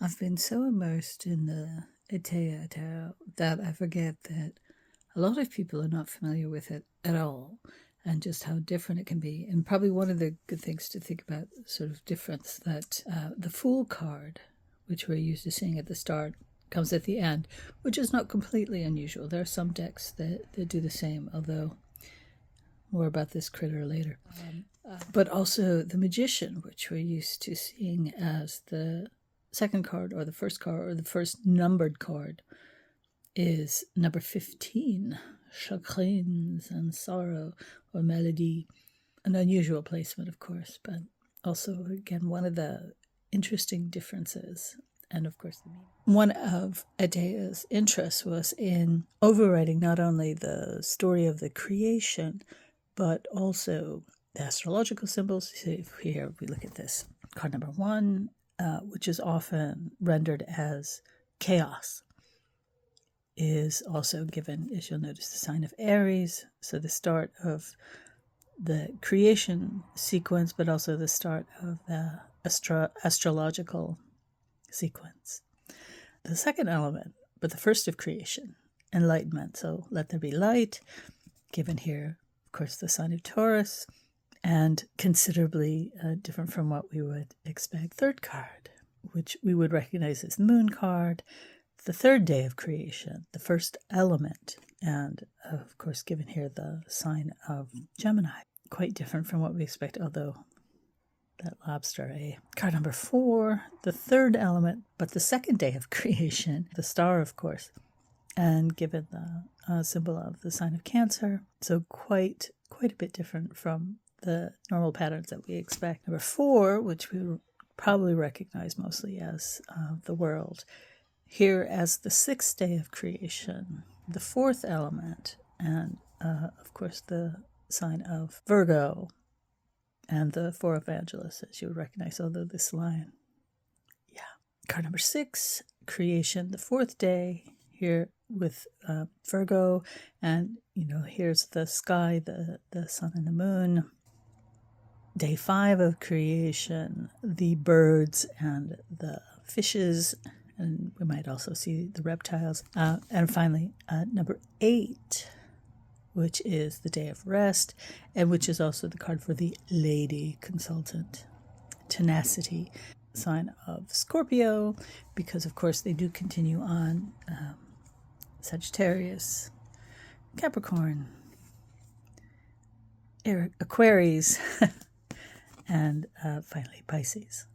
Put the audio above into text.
I've been so immersed in the Atea Tarot that I forget that a lot of people are not familiar with it at all, and just how different it can be. And probably one of the good things to think about, sort of difference, that the Fool card, which we're used to seeing at the start, comes at the end, which is not completely unusual. There are some decks that do the same, although more about this critter later. But also the Magician, which we're used to seeing as the second card or the first numbered card, is number 15, Chagrins and Sorrow, or Melody. An unusual placement, of course, but also, again, one of the interesting differences. And of course, one of Adea's interests was in overwriting not only the story of the creation, but also the astrological symbols. So here we look at this card number 1, which is often rendered as chaos, is also given, as you'll notice, the sign of Aries. So the start of the creation sequence, but also the start of the astrological sequence. The second element, but the first of creation, enlightenment. So let there be light, given here, of course, the sign of Taurus, and considerably different from what we would expect. Third card, which we would recognize as the moon card, the third day of creation, the first element, and of course, given here the sign of Gemini. Quite different from what we expect, although that lobster, Card number 4, the third element, but the second day of creation, the star, of course, and given the symbol of the sign of Cancer. So quite a bit different from the normal patterns that we expect. Number 4, which we will probably recognize mostly as the world, here as the sixth day of creation, the fourth element, and of course the sign of Virgo, and the 4 evangelists, as you would recognize, although this line. Card number 6, creation, the fourth day, here with Virgo, and here's the sky, the sun and the moon. Day 5 of creation, the birds and the fishes, and we might also see the reptiles. And finally, number 8, which is the day of rest, and which is also the card for the lady consultant. Tenacity, sign of Scorpio, because of course they do continue on. Sagittarius, Capricorn, Aquarius, and finally Pisces.